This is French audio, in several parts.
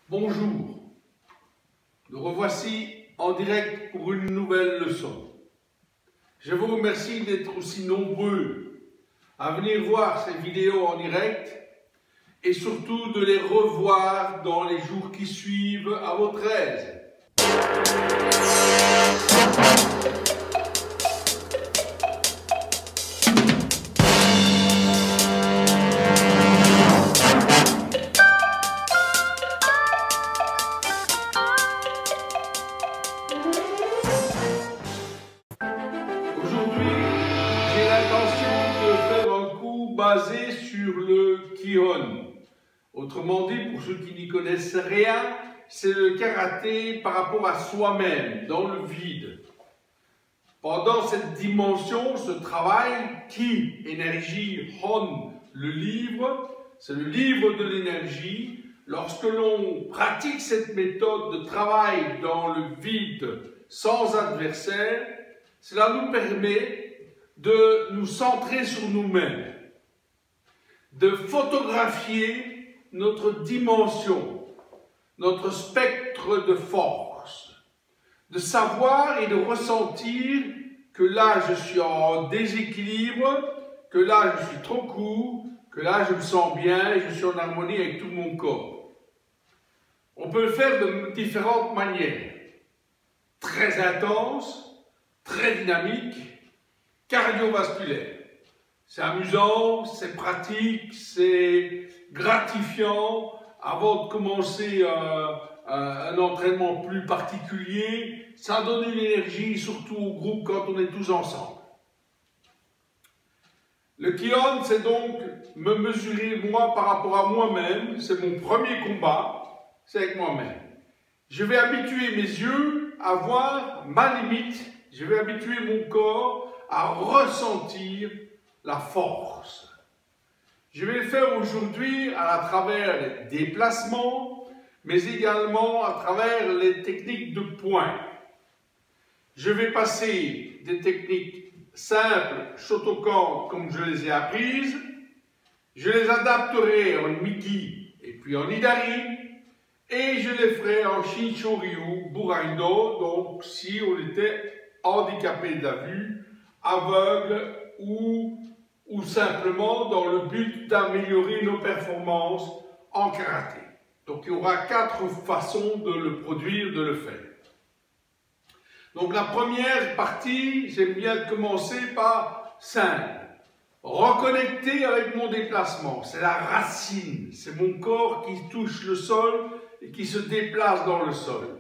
Bonjour, nous revoici en direct pour une nouvelle leçon. Je vous remercie d'être aussi nombreux à venir voir ces vidéos en direct et surtout de les revoir dans les jours qui suivent à votre aise. Aujourd'hui, j'ai l'intention de faire un cours basé sur le Kihon. Autrement dit, pour ceux qui n'y connaissent rien, c'est le karaté par rapport à soi-même, dans le vide. Pendant cette dimension, ce travail, Ki, énergie, Hon, le livre, c'est le livre de l'énergie. Lorsque l'on pratique cette méthode de travail dans le vide, sans adversaire, cela nous permet de nous centrer sur nous-mêmes, de photographier notre dimension, notre spectre de force, de savoir et de ressentir que là je suis en déséquilibre, que là je suis trop court, que là je me sens bien et je suis en harmonie avec tout mon corps. On peut le faire de différentes manières, très intense, très dynamique, cardiovasculaire. C'est amusant, c'est pratique, c'est gratifiant. Avant de commencer un entraînement plus particulier, ça donne une énergie, surtout au groupe quand on est tous ensemble. Le Kihon, c'est donc me mesurer moi par rapport à moi-même. C'est mon premier combat, c'est avec moi-même. Je vais habituer mes yeux à voir ma limite. Je vais habituer mon corps à ressentir la force. Je vais le faire aujourd'hui à travers les déplacements, mais également à travers les techniques de poing. Je vais passer des techniques simples, Shotokan, comme je les ai apprises. Je les adapterai en Miki et puis en Hidari. Et je les ferai en Shinshoryu, Buraido, donc si on était handicapé de la vue, aveugle ou simplement dans le but d'améliorer nos performances en karaté. Donc il y aura 4 façons de le produire, de le faire. Donc la première partie, j'aime bien commencer par simple. Reconnecter avec mon déplacement, c'est la racine, c'est mon corps qui touche le sol et qui se déplace dans le sol.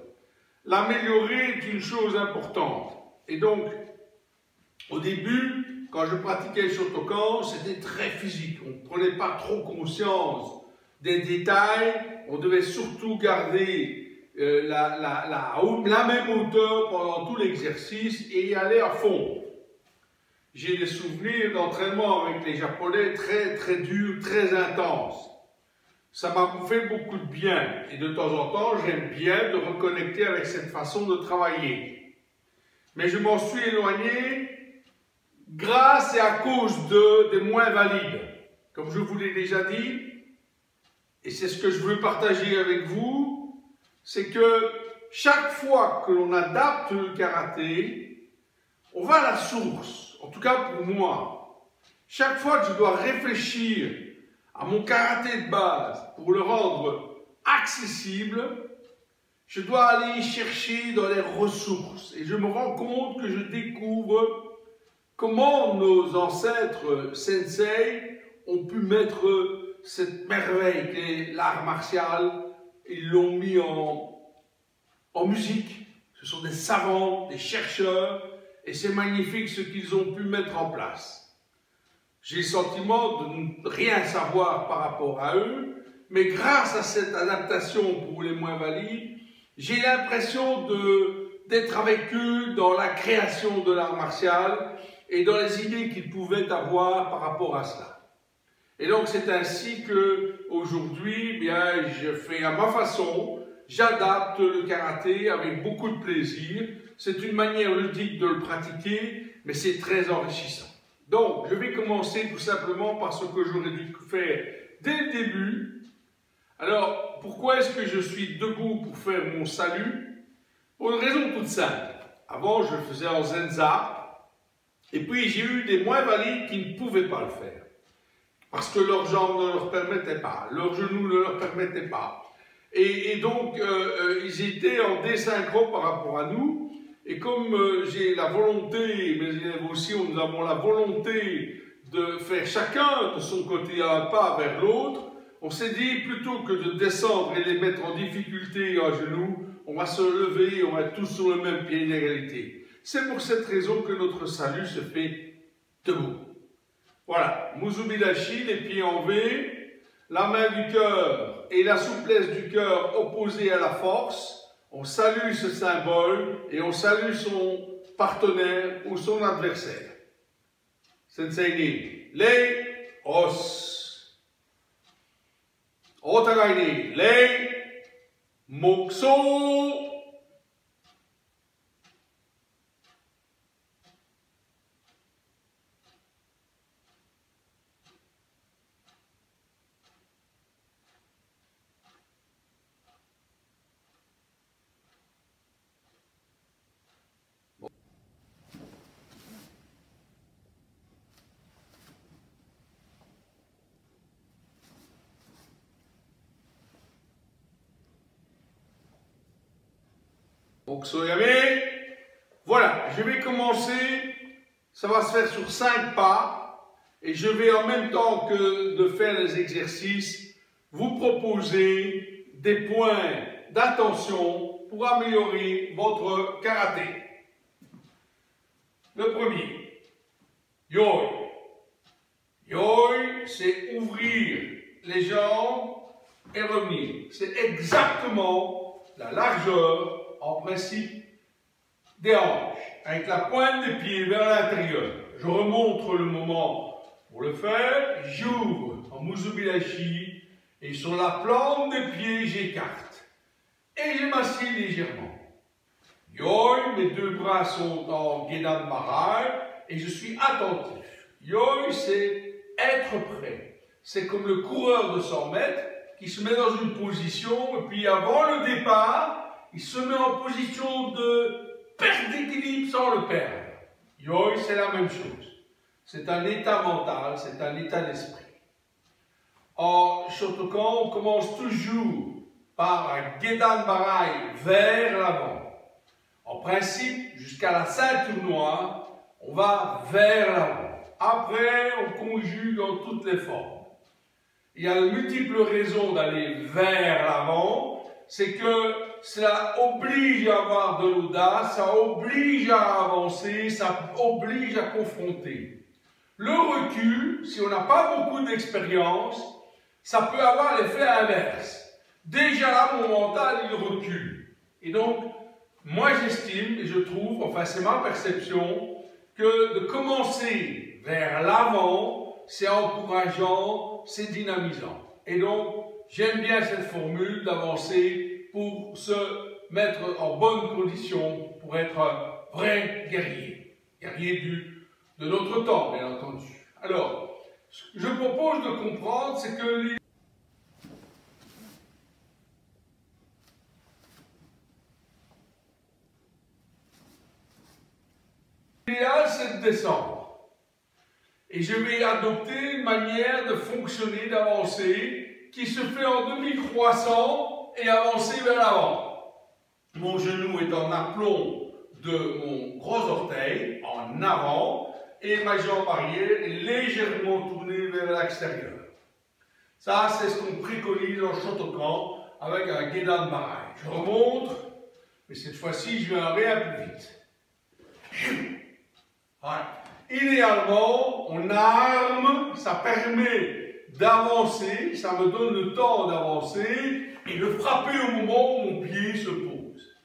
L'améliorer est une chose importante. Et donc, au début, quand je pratiquais le Shotokan, c'était très physique. On ne prenait pas trop conscience des détails. On devait surtout garder la même hauteur pendant tout l'exercice et y aller à fond. J'ai des souvenirs d'entraînement avec les Japonais très durs, très intenses. Ça m'a fait beaucoup de bien. Et de temps en temps, j'aime bien de reconnecter avec cette façon de travailler. Mais je m'en suis éloigné grâce et à cause des moins valides. Comme je vous l'ai déjà dit, et c'est ce que je veux partager avec vous, c'est que chaque fois que l'on adapte le karaté, on va à la source, en tout cas pour moi. Chaque fois que je dois réfléchir à mon karaté de base pour le rendre accessible, je dois aller chercher dans les ressources. Et je me rends compte que je découvre comment nos ancêtres sensei ont pu mettre cette merveille qu'est l'art martial. Ils l'ont mis en musique. Ce sont des savants, des chercheurs, et c'est magnifique ce qu'ils ont pu mettre en place. J'ai le sentiment de ne rien savoir par rapport à eux, mais grâce à cette adaptation pour les moins valides, j'ai l'impression d'être avec eux dans la création de l'art martial et dans les idées qu'ils pouvaient avoir par rapport à cela. Et donc c'est ainsi que aujourd'hui, bien, je fais à ma façon, j'adapte le karaté avec beaucoup de plaisir. C'est une manière ludique de le pratiquer, mais c'est très enrichissant. Donc je vais commencer tout simplement par ce que j'aurais dû faire dès le début, Alors, pourquoi est-ce que je suis debout pour faire mon salut? Pour une raison toute simple. Avant, je le faisais en Zenza, et puis j'ai eu des moins valides qui ne pouvaient pas le faire. Parce que leurs jambes ne leur permettaient pas, leurs genoux ne leur permettaient pas. Et donc, ils étaient en désynchro par rapport à nous. Et comme j'ai la volonté, mais aussi nous avons la volonté de faire chacun de son côté un pas vers l'autre, on s'est dit, plutôt que de descendre et les mettre en difficulté à genoux, on va se lever, on va être tous sur le même pied d'égalité. C'est pour cette raison que notre salut se fait debout. Voilà, Musubidachi, les pieds en V, la main du cœur et la souplesse du cœur opposées à la force. On salue ce symbole et on salue son partenaire ou son adversaire. Sensei ni, lei, os. Otagai ni, lei, mokuso. Mokusoyame. Voilà, je vais commencer, ça va se faire sur 5 pas, et je vais en même temps que de faire les exercices, vous proposer des points d'attention pour améliorer votre karaté. Le premier, yoi. Yoi, c'est ouvrir les jambes et revenir. C'est exactement la largeur en principe des hanches, avec la pointe des pieds vers l'intérieur. Je remontre le moment pour le faire, j'ouvre en Musubidachi et sur la plante des pieds j'écarte et je m'assieds légèrement. Yoi, mes deux bras sont en Gedan Marai et je suis attentif. Yoi, c'est être prêt. C'est comme le coureur de 100 mètres qui se met dans une position et puis avant le départ, il se met en position de perte d'équilibre sans le perdre. Yoi, c'est la même chose. C'est un état mental, c'est un état d'esprit. En Shotokan, on commence toujours par un Gedan Marai vers l'avant. En principe, jusqu'à la ceinture noire, on va vers l'avant. Après, on conjugue en toutes les formes. Il y a de multiples raisons d'aller vers l'avant. C'est que cela oblige à avoir de l'audace, ça oblige à avancer, ça oblige à confronter. Le recul, si on n'a pas beaucoup d'expérience, ça peut avoir l'effet inverse. Déjà là, mon mental, il recule. Et donc, moi j'estime, et je trouve, enfin c'est ma perception, que de commencer vers l'avant, c'est encourageant, c'est dynamisant. Et donc, j'aime bien cette formule d'avancer pour se mettre en bonne condition, pour être un vrai guerrier. Guerrier de notre temps, bien entendu. Alors, ce que je propose de comprendre, c'est que l'idéal, c'est de descendre. Et je vais adopter une manière de fonctionner, d'avancer, qui se fait en demi-croissant et avancer vers l'avant. Mon genou est en aplomb de mon gros orteil, en avant, et ma jambe arrière est légèrement tournée vers l'extérieur. Ça, c'est ce qu'on préconise en Shotokan avec un Gedan Marai. Je remonte, mais cette fois-ci, je vais aller un peu vite. Voilà. Idéalement, on arme, ça permet d'avancer, ça me donne le temps d'avancer et de frapper au moment où mon pied se pose.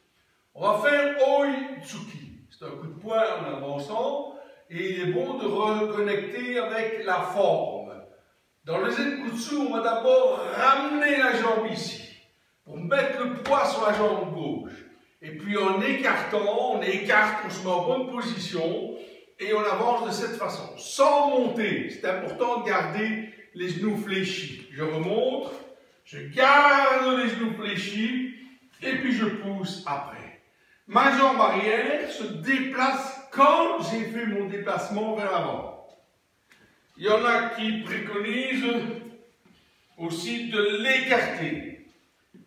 On va faire Oi-Tsuki. C'est un coup de poing en avançant et il est bon de reconnecter avec la forme. Dans le Zenkutsu, on va d'abord ramener la jambe ici pour mettre le poids sur la jambe gauche. Et puis en écartant, on écarte, on se met en bonne position. Et on avance de cette façon, sans monter. C'est important de garder les genoux fléchis. Je remonte, Je garde les genoux fléchis et puis je pousse après. Ma jambe arrière se déplace quand j'ai fait mon déplacement vers l'avant. Il y en a qui préconisent aussi de l'écarter.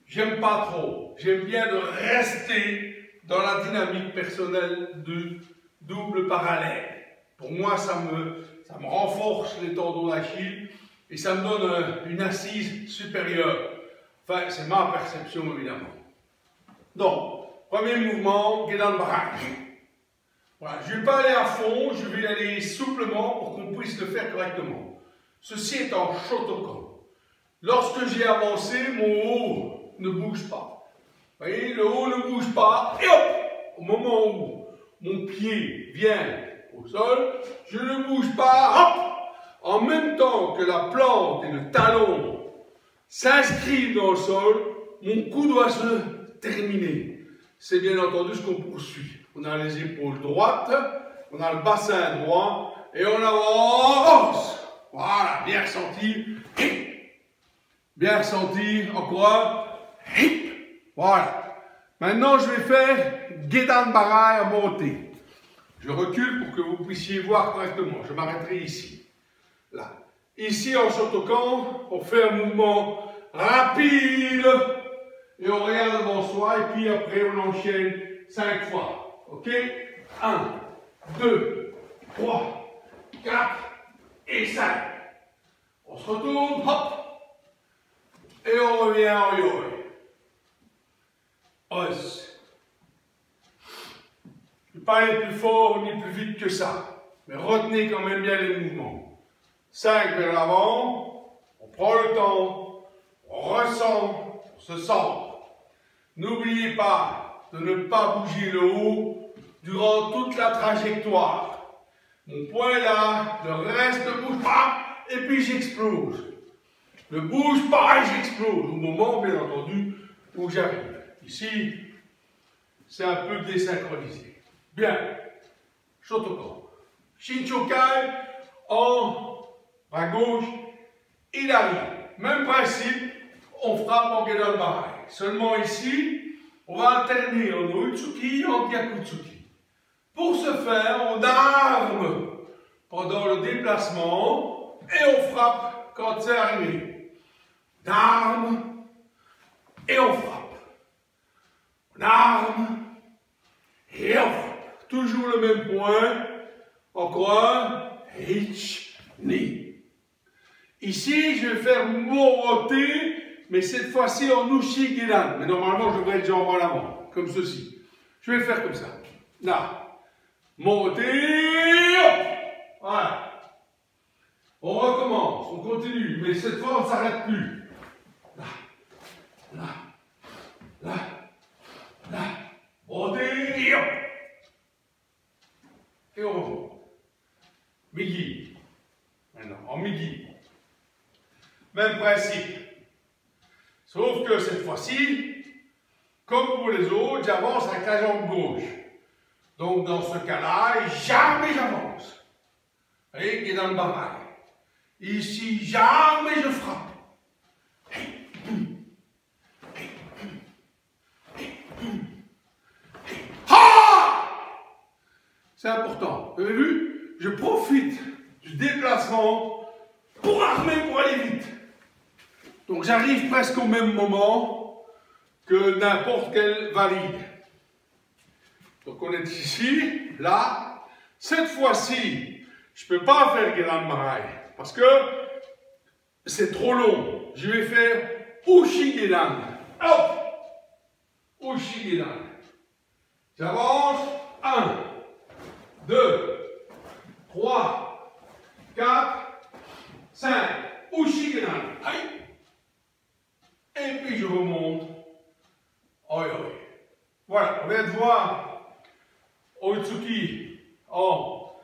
J'aime pas trop. J'aime bien de rester dans la dynamique personnelle de double parallèle. Pour moi, ça me renforce les tendons d'Achille et ça me donne une assise supérieure. Enfin, c'est ma perception évidemment. Donc, premier mouvement, Gedan Barai. Voilà, je ne vais pas aller à fond, je vais aller souplement pour qu'on puisse le faire correctement. Ceci est en Shotokan. Lorsque j'ai avancé, mon haut ne bouge pas. Vous voyez, le haut ne bouge pas. Et hop, au moment où mon pied vient au sol, je ne bouge pas. Hop, en même temps que la plante et le talon s'inscrivent dans le sol, mon cou doit se terminer. C'est bien entendu ce qu'on poursuit. On a les épaules droites, on a le bassin droit et on avance. Voilà, bien ressenti. Bien ressenti, encore un. Voilà. Maintenant, je vais faire Gedan Barai à monter. Je recule pour que vous puissiez voir correctement. Je m'arrêterai ici. Là. Ici, en Shotokan, on fait un mouvement rapide et on regarde devant soi et puis après, on enchaîne 5 fois. Ok? 1, 2, 3, 4 et 5. On se retourne, hop. Et on revient en yo. Os. Je ne vais pas aller plus fort ni plus vite que ça. Mais retenez quand même bien les mouvements. 5 vers l'avant. On prend le temps. On ressent. On se centre. N'oubliez pas de ne pas bouger le haut durant toute la trajectoire. Mon poing est là. Le reste ne bouge pas. Et puis j'explose. Ne bouge pas et j'explose, au moment, bien entendu, où j'arrive. Ici, c'est un peu désynchronisé. Bien. Shotokan. Shinchokai, en bras gauche, il arrive. Même principe, on frappe en Gedan Barai. Seulement ici, on va alterner en Oitsuki et en Gyakutsuki. Pour ce faire, on arme pendant le déplacement et on frappe quand c'est arrivé. Arme et on frappe. On arme et on frappe. Toujours le même point. Encore un. Hitch, ni. Ici, je vais faire monter, mais cette fois-ci en Ushi Gedan. Mais normalement, je devrais être jambes en avant, comme ceci. Je vais faire comme ça. Là. Monter. Voilà. On recommence, on continue, mais cette fois, on ne s'arrête plus. Là, là, là, là, monter, et on remonte. Migi. Maintenant, en migi. Même principe. Sauf que cette fois-ci, comme pour les autres, j'avance avec la jambe gauche. Donc, dans ce cas-là, jamais j'avance. Vous voyez, Gedan Barai. Ici, jamais je frappe. C'est important. Vous avez vu? Je profite du déplacement pour armer, pour aller vite. Donc j'arrive presque au même moment que n'importe quel valide. Donc on est ici, là. Cette fois-ci, je ne peux pas faire Gedan Barai parce que c'est trop long. Je vais faire Ushi Gedan. Hop! Ushi Gedan. J'avance. 1, 2, 3, 4, 5. Ushi Gedan. Aïe. Et puis je remonte. Oi, oi. Voilà, on vient de voir Oitsuki en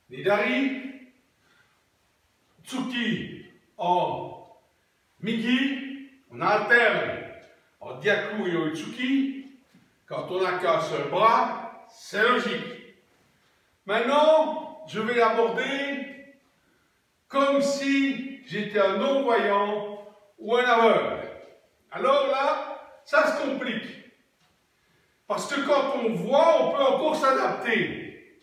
Nidari, Tsuki en Migi, on alterne en Gyaku et Oitsuki. Quand on n'a qu'un seul bras, c'est logique. Maintenant, je vais l'aborder comme si j'étais un non-voyant ou un aveugle. Alors là, ça se complique. Parce que quand on voit, on peut encore s'adapter.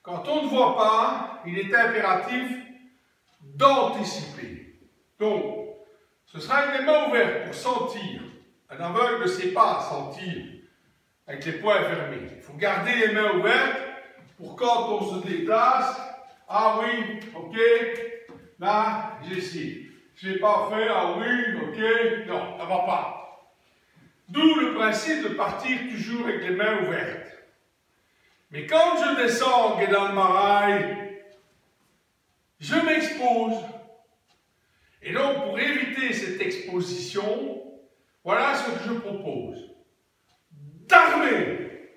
Quand on ne voit pas, il est impératif d'anticiper. Donc, ce sera avec les mains ouvertes pour sentir. Un aveugle ne sait pas sentir avec les poings fermés. Il faut garder les mains ouvertes pour quand on se déplace. Ah oui, ok, là, j'essaie. Je n'ai pas fait, ah oui, ok, non, ça ne va pas. D'où le principe de partir toujours avec les mains ouvertes. Mais quand je descends dans le Marail, je m'expose. Et donc, pour éviter cette exposition, voilà ce que je propose. D'armer.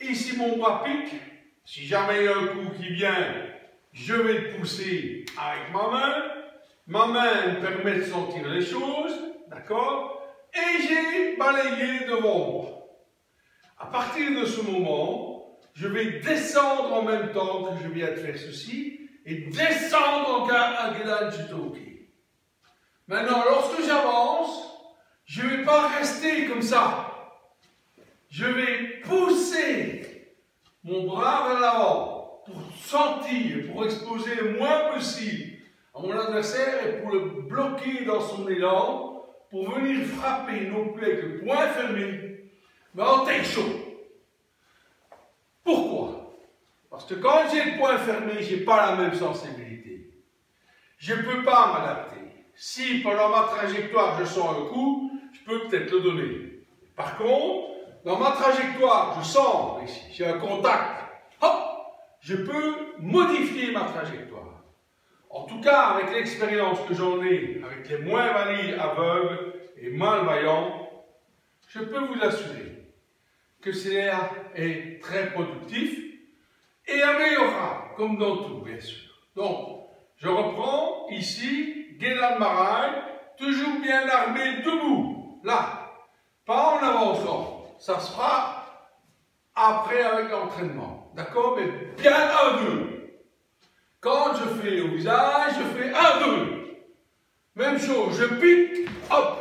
Ici, mon bras pique. Si jamais il y a un coup qui vient, je vais le pousser avec ma main. Ma main me permet de sentir les choses. D'accord? Et j'ai balayé devant moi. À partir de ce moment, je vais descendre en même temps que je viens de faire ceci et descendre en Gedan Judoki. Maintenant, lorsque j'avance, je ne vais pas rester comme ça. Je vais pousser mon bras vers l'avant pour sentir, pour exposer le moins possible à mon adversaire et pour le bloquer dans son élan, pour venir frapper non plus avec le poing fermé, mais en tête chaud. Pourquoi? Parce que quand j'ai le poing fermé, je n'ai pas la même sensibilité. Je ne peux pas m'adapter. Si pendant ma trajectoire je sens un coup, je peux peut-être le donner. Par contre, dans ma trajectoire, je sens, ici, j'ai un contact, hop, je peux modifier ma trajectoire. En tout cas, avec l'expérience que j'en ai, avec les moins valides, aveugles et malvoyants, je peux vous assurer que cela est très productif et améliorable, comme dans tout, bien sûr. Donc, je reprends ici, Gedan Marail, toujours bien armé, debout, là, pas en avançant. Ça se fera après avec l'entraînement, d'accord? Mais bien 1-2. Quand je fais au visage, je fais 1-2. Même chose, je pique, hop.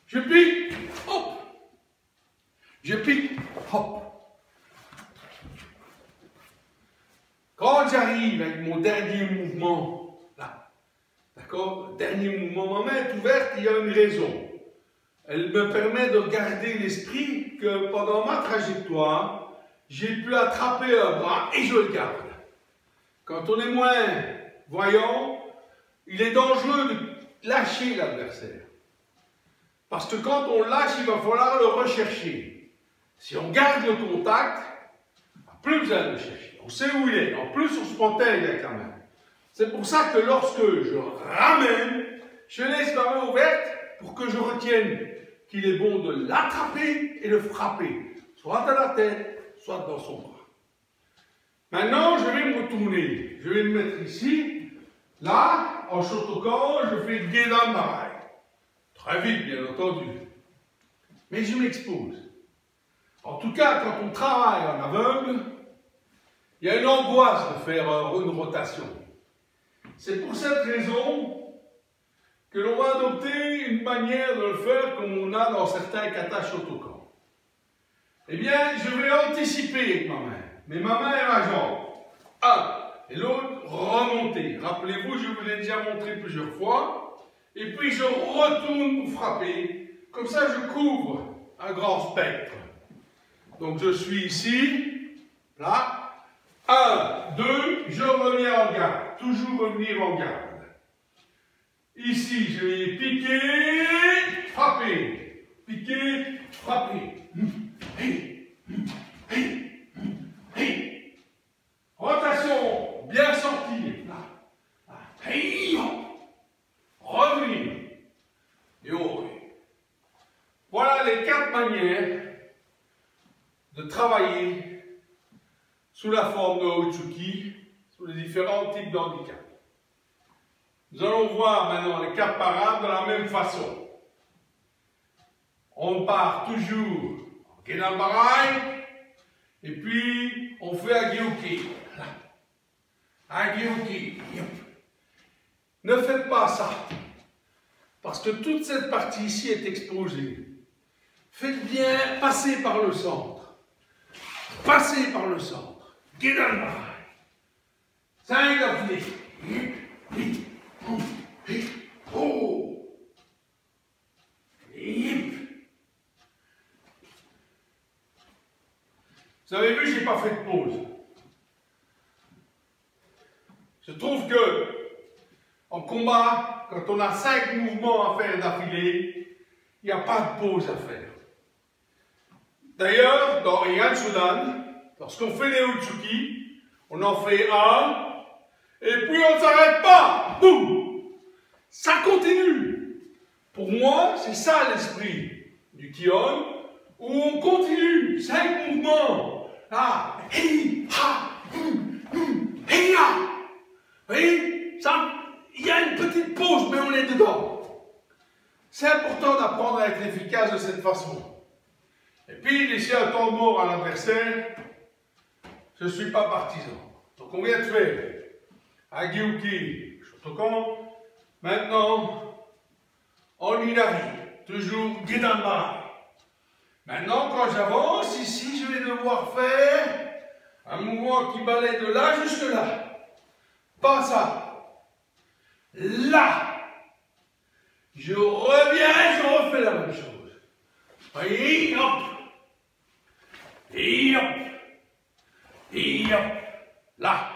Je pique, hop. Je pique, hop. Quand j'arrive avec mon dernier mouvement, là, d'accord? Dernier mouvement, ma main est ouverte, il y a une raison. Elle me permet de garder l'esprit que pendant ma trajectoire, j'ai pu attraper un bras et je le garde. Quand on est moins voyant, il est dangereux de lâcher l'adversaire. Parce que quand on lâche, il va falloir le rechercher. Si on garde le contact, on n'a plus besoin de le chercher. On sait où il est. En plus, on se protège avec la main. C'est pour ça que lorsque je ramène, je laisse ma main ouverte pour que je retienne qu'il est bon de l'attraper et de frapper, soit à la tête, soit dans son bras. Maintenant, je vais me retourner. Je vais me mettre ici. Là, en Shotokan, je fais Gedan Marail. Très vite, bien entendu. Mais je m'expose. En tout cas, quand on travaille en aveugle, il y a une angoisse de faire une rotation. C'est pour cette raison que l'on va adopter une manière de le faire comme on a dans certains katas Shotokan. Eh bien, je vais anticiper avec ma main. Mais ma main est ma jambe. Un. Et l'autre, remonter. Rappelez-vous, je vous l'ai déjà montré plusieurs fois. Et puis, je retourne pour frapper. Comme ça, je couvre un grand spectre. Donc, je suis ici. Là. 1, 2, je reviens en garde. Toujours revenir en garde. Ici, je vais piquer, frapper. Piquer, frapper. Rotation, bien sortir. Revenir. Et ouvrir. Voilà les 4 manières de travailler sous la forme de Ochuki, sous les différents types de handicap. Nous allons voir maintenant les 4 parades de la même façon. On part toujours en Gedan Marail, et puis on fait un Gyuki. Un Gyuki. Ne faites pas ça. parce que toute cette partie ici est exposée. Faites bien passer par le centre. Passez par le centre. Gedanmai. 5 d'affilée. Oh. Vous avez vu, je n'ai pas fait de pause. Je trouve que en combat, quand on a 5 mouvements à faire d'affilée, il n'y a pas de pause à faire. D'ailleurs, dans Ian Sudan, lorsqu'on fait les Utsuki, on en fait un, et puis on ne s'arrête pas. Boum! Ça continue. Pour moi, c'est ça l'esprit du Kion, où on continue. 5 mouvements. Là, hi, ha, hi, ha. Vous voyez, ça, il y a une petite pause, mais on est dedans. C'est important d'apprendre à être efficace de cette façon. Et puis, laisser un temps mort à l'adversaire, je ne suis pas partisan. Donc, on vient de faire Agiuki, Shotokan. Maintenant, en Inari, toujours Gedanmai. Maintenant, quand j'avance, ici, je vais devoir faire un mouvement qui balaye de là jusque là. Pas ça. Là. Je reviens, je refais la même chose. Et hop. Et hop. Et hop. Là.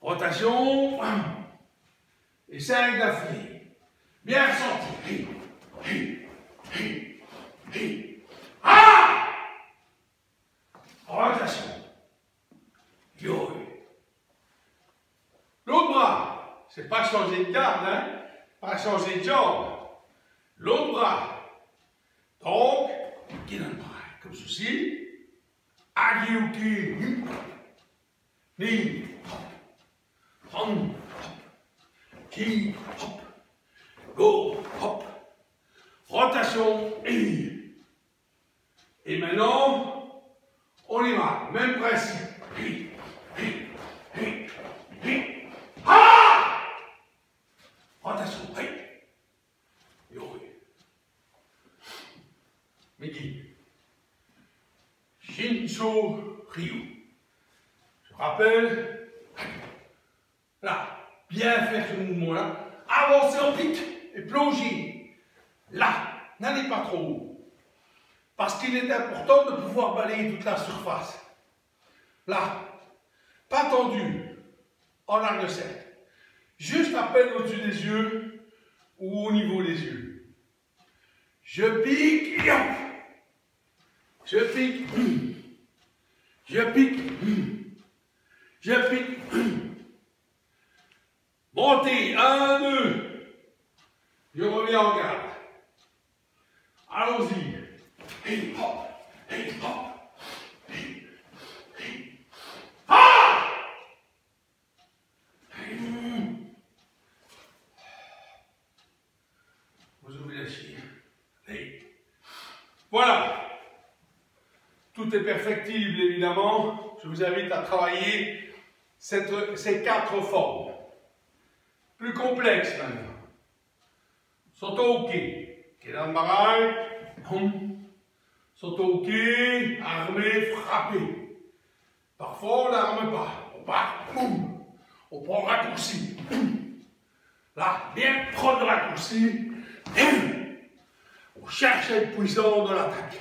Rotation. Et 5 d'affilée. Bien ressenti. Ah! Rotation. Yo. L'autre bras. C'est pas changer de garde, hein? Pas changer de jambe. L'autre bras. Donc, comme ceci. Agiuki. Ni. Hop. Hop. Ki. Hop. Go. Hop. Rotation. Et maintenant, on y va. Même principe. Ah! Rotation. Miki. Shincho Ryu. Je rappelle. Là. Bien faire ce mouvement-là. Avancez en pique et plongez. Là. N'allez pas trop haut. Parce qu'il est important de pouvoir balayer toute la surface. Là. Pas tendu. En arc de cercle. Juste à peine au-dessus des yeux ou au niveau des yeux. Je pique. Je pique. Je pique. Je pique. Montez. 1, 2. Je reviens en garde. Allons-y. Hey, hop. Hey, hop. Hey, hey. Ah! Vous ouvrez la chine. Hey. Voilà. Tout est perfectible, évidemment. Je vous invite à travailler ces 4 formes. Plus complexes maintenant. Soto-uke. Gedanmai. Soto-uke. Armé, frappé. Parfois, on n'arme pas. On part. Boum. On prend le raccourci. Là, bien prendre le raccourci. On cherche à être puissant dans l'attaque.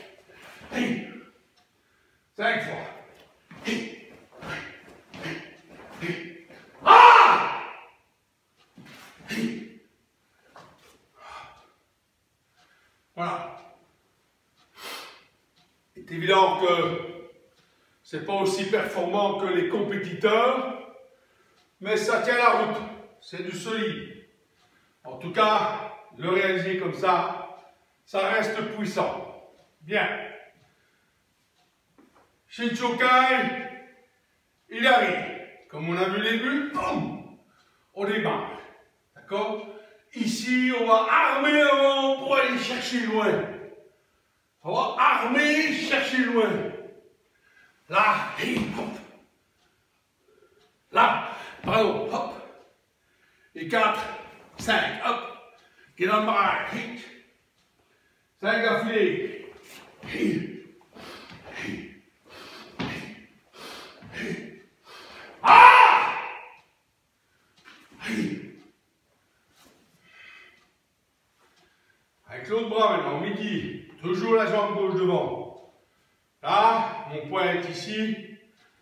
5 fois. Ah! Voilà. Il est évident que c'est pas aussi performant que les compétiteurs, mais ça tient la route. C'est du solide. En tout cas, le réaliser comme ça reste puissant. Bien. Shinchokai, il arrive. Comme on a vu les buts, on démarre. D'accord? Ici, on va armer avant pour aller chercher loin. On va armer, chercher loin. Là, hop. Là, pardon, hop. Et 4, 5, hop. Gedan barack. 5 d'affilée. Avec l'autre bras maintenant, midi, toujours la jambe gauche devant. Là, mon poing est ici.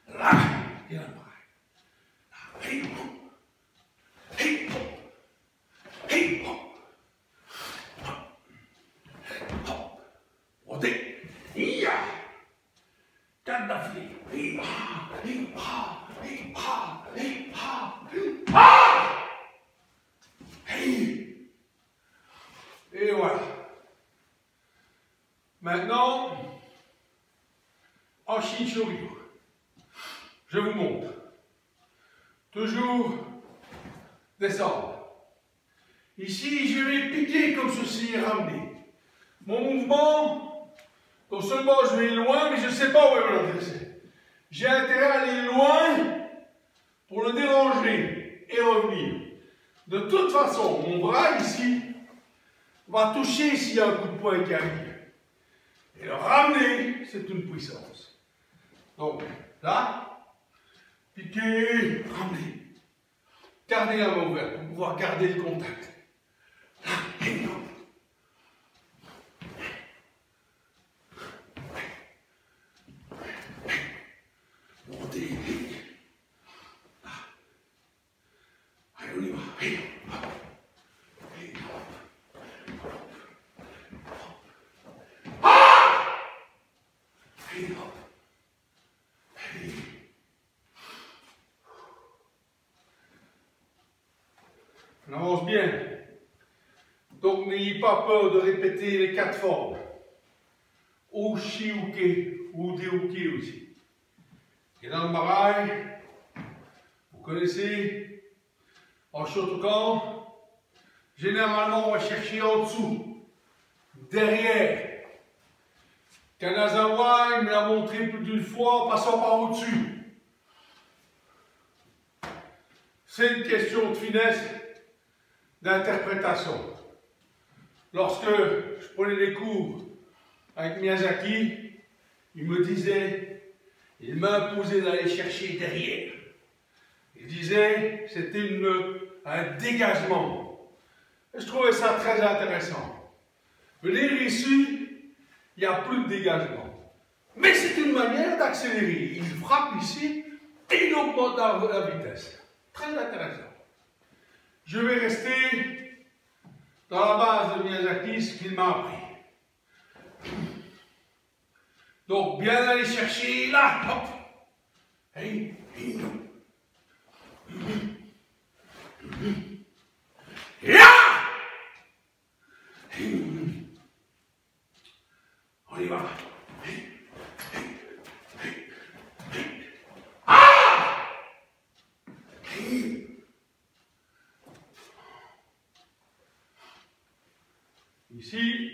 Là, il y a un bras. Montez. Quatre d'affilée. Et voilà. Maintenant, en Shinshoryu, je vous montre. Toujours descendre. Ici, je vais piquer comme ceci et ramener. Mon mouvement, non seulement je vais loin, mais je ne sais pas où est l'adversaire. J'ai intérêt à aller loin pour le déranger et revenir. De toute façon, mon bras ici va toucher s'il y a un coup de poing qui arrive. Et le ramener, c'est une puissance. Donc, là, piquer, ramener. Gardez la main ouverte pour pouvoir garder le contact. Là, et hop. Montez. Là. Allez, on y va. Et hop. Et hop. Ah! Et hop. Et... On avance bien. Donc n'ayez pas peur de répéter les 4 formes. Oshiuke ou Deuke aussi. Et dans le barail, vous connaissez, en Shotokan, généralement on va chercher en dessous, derrière. Kanazawa, il me l'a montré plus d'une fois en passant par au-dessus. C'est une question de finesse, d'interprétation. Lorsque je prenais des cours avec Miyazaki, il me disait, il m'a imposé d'aller chercher derrière. Il disait, c'était un dégagement. Et je trouvais ça très intéressant. Venir ici, il n'y a plus de dégagement. Mais c'est une manière d'accélérer. Il frappe ici et il augmente la vitesse. Très intéressant. Je vais rester dans la base de Miyazaki, ce qu'il m'a appris. Donc, bien aller chercher là, hop. Hey, hey, yeah! On y va. Ah! Ici,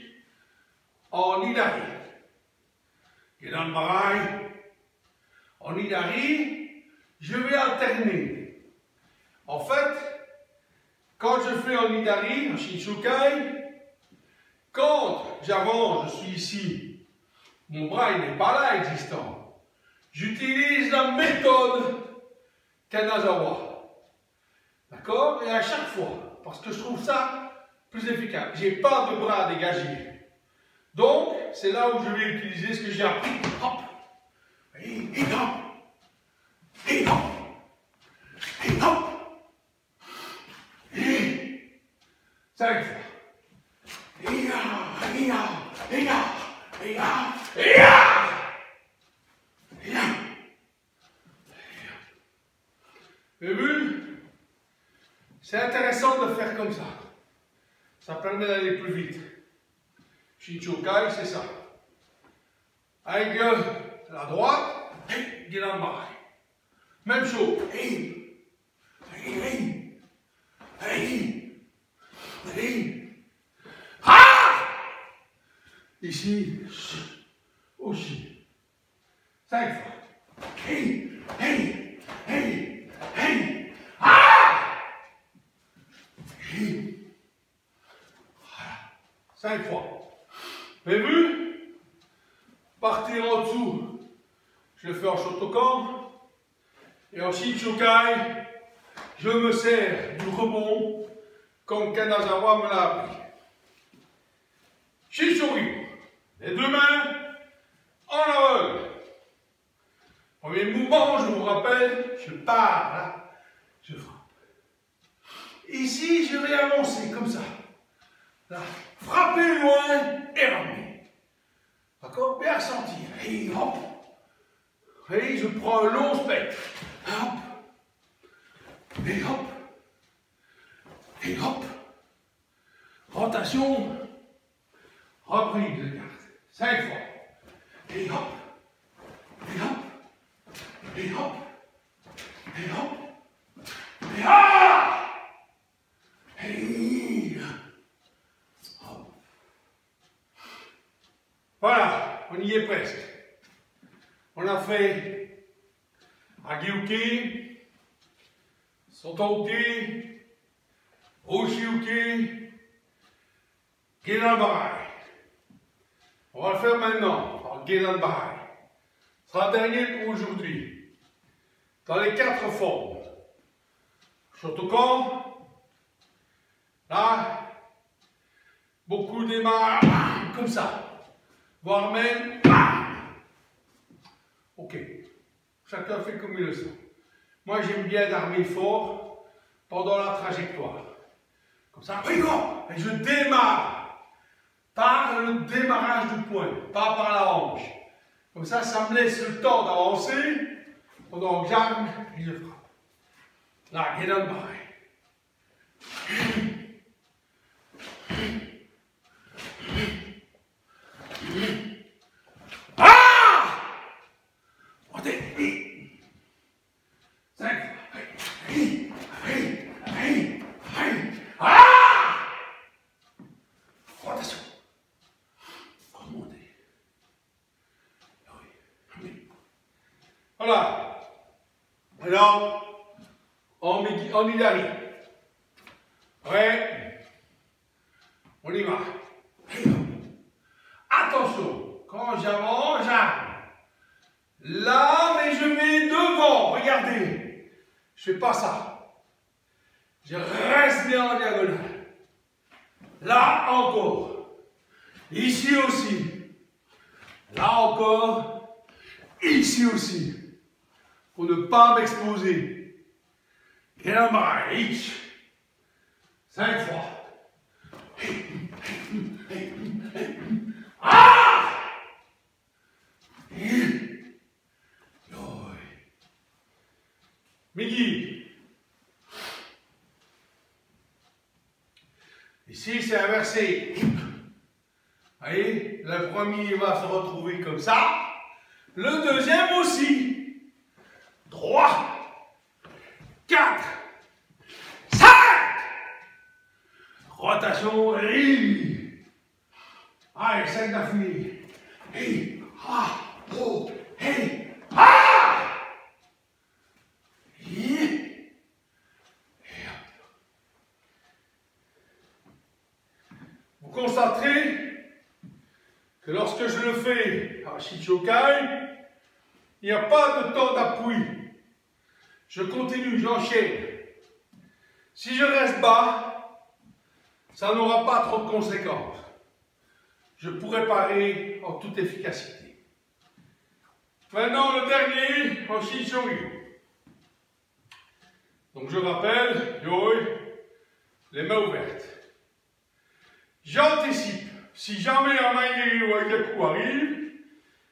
en Hidari. Et dans le barail, en Hidari, je vais alterner. En fait, quand je fais en Hidari, en Shinshukai, quand j'avance, je suis ici, mon bras n'est pas là existant. J'utilise la méthode Kanazawa. D'accord? Et à chaque fois, parce que je trouve ça plus efficace. J'ai pas de bras à dégager. Donc, c'est là où je vais utiliser ce que j'ai appris. Hop! Et hop! Et hop! Et hop! Et 5 fois. Et là, et là, et là, et là, et là! Et là! Vous avez vu? C'est intéressant de faire comme ça. Ça permet d'aller plus vite. Shinshukai, c'est ça. Avec la droite, et Giranbarai. Même chose. Ah! Ici, aussi. 5 fois. Ah! partir en dessous, je le fais en Shotokan. Et en Shichibukai, je me sers du rebond comme Kanazawa me l'a appris. Shichoryu, les deux mains en aveugle. Premier mouvement, je vous rappelle, je pars là, je frappe. Ici, je vais avancer comme ça. Là, frapper loin et ramener. D'accord? Bien sentir. Et hop. Et je prends un long spectre. Hop. Et hop. Et hop. Rotation. Reprise de garde. 5 fois. Et hop. Et hop. Et hop. Et hop. Et ah! Et hop. Voilà, on y est presque. On a fait Hageuke, Sotouke, Oshiuke, Gedanbarai. On va le faire maintenant, en Gedanbarai. Ce sera le dernier pour aujourd'hui. Dans les 4 formes. Shotokan, là, beaucoup démarrent comme ça, voire même, ok, chacun fait comme il le sent. Moi j'aime bien d'armer fort pendant la trajectoire, comme ça, et je démarre par le démarrage du poing, pas par la hanche. Comme ça, ça me laisse le temps d'avancer pendant que j'arme et je frappe. Là, Gedanbarai. Ah! Regardez. 5 fois. Ah! Rotation. Remontez. Voilà. Alors, en Hidari. Prêt? On y va. Attention, quand j'avance, j'arme. Là, mais je vais devant. Regardez. Je fais pas ça. Je reste bien en diagonale. Là encore. Ici aussi. Là encore. Ici aussi. Pour ne pas m'exposer. Gedanbarai. 5 fois. Ah! Midi. Ici, c'est inversé. Vous voyez, le premier va se retrouver comme ça. Le deuxième aussi. 3, 4, 5. Rotation. Et... allez, 5 d'affilée. Et... ah, oh, et... ah! Et hop. Vous constaterez que lorsque je le fais à Shichibukai, il n'y a pas de temps d'appui. Je continue, j'enchaîne. Si je reste bas, ça n'aura pas trop de conséquences. Je pourrai parer en toute efficacité. Maintenant, le dernier en Shichoryu. Donc je rappelle, Yoi, les mains ouvertes. J'anticipe. Si jamais un main ou un gaku arrive,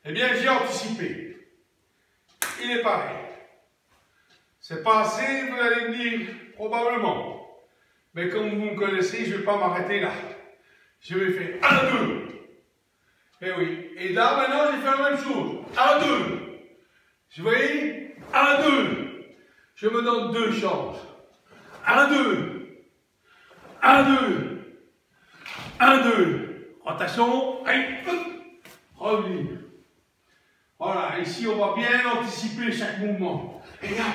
eh bien j'ai anticipé. Il est pareil. C'est pas assez, vous allez me dire, probablement. Mais comme vous me connaissez, je ne vais pas m'arrêter là. Je vais faire 1, 2. Et oui. Et là, maintenant, je vais faire la même chose. 1, 2. Vous voyez? 1, 2. Je me donne 2 chances. 1, 2. 1, 2. 1, 2. Rotation. Allez. Revenir. Voilà. Ici, on va bien anticiper chaque mouvement. Et hop.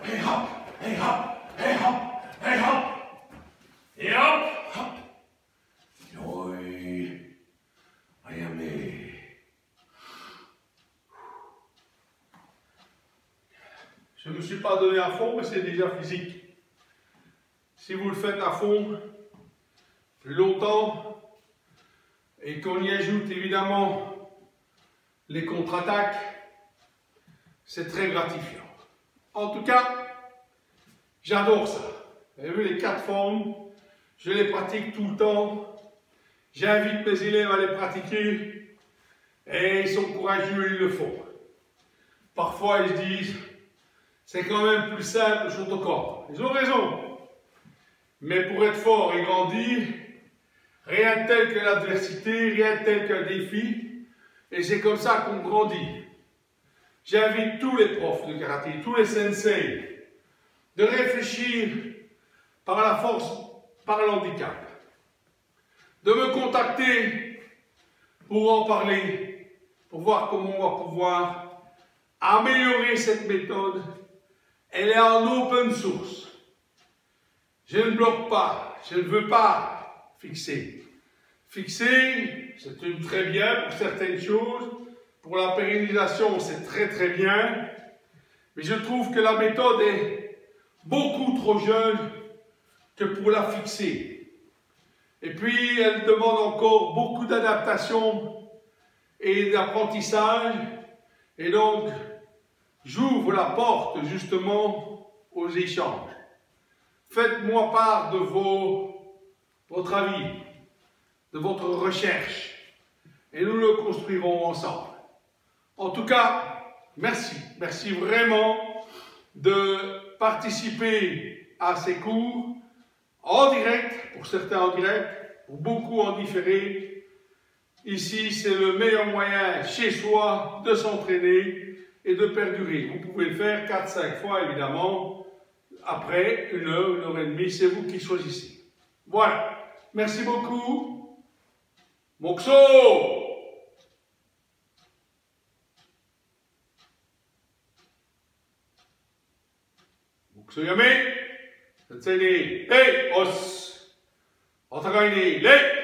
Et hop. Et hop. Et hop. Et hop. Et hop. Hop. Oui. Regardez. Je ne me suis pas donné à fond, mais c'est déjà physique. Si vous le faites à fond, plus longtemps, et qu'on y ajoute évidemment les contre-attaques, c'est très gratifiant. En tout cas, j'adore ça. Vous avez vu les 4 formes, je les pratique tout le temps. J'invite mes élèves à les pratiquer et ils sont courageux, ils le font. Parfois, ils se disent, c'est quand même plus simple le Shotokan. Ils ont raison. Mais pour être fort et grandir, rien de tel que l'adversité, rien de tel qu'un défi. Et c'est comme ça qu'on grandit. J'invite tous les profs de karaté, tous les sensei, de réfléchir par la force, par le handicap. De me contacter pour en parler, pour voir comment on va pouvoir améliorer cette méthode. Elle est en open source. Je ne bloque pas, je ne veux pas fixer. Fixer, c'est très bien pour certaines choses. Pour la pérennisation, c'est très bien. Mais je trouve que la méthode est beaucoup trop jeune que pour la fixer. Et puis, elle demande encore beaucoup d'adaptation et d'apprentissage. Et donc, j'ouvre la porte justement aux échanges. Faites-moi part de votre avis, de votre recherche, et nous le construirons ensemble. En tout cas, merci. Merci vraiment de participer à ces cours en direct, pour certains en direct, pour beaucoup en différé. Ici, c'est le meilleur moyen chez soi de s'entraîner et de perdurer. Vous pouvez le faire 4-5 fois, évidemment. Après 1 heure, 1 heure et demie, c'est vous qui choisissez. Voilà. Merci beaucoup. Mokso! Mokso yame. Sensei ni, hey, os. Otakai ni, lei.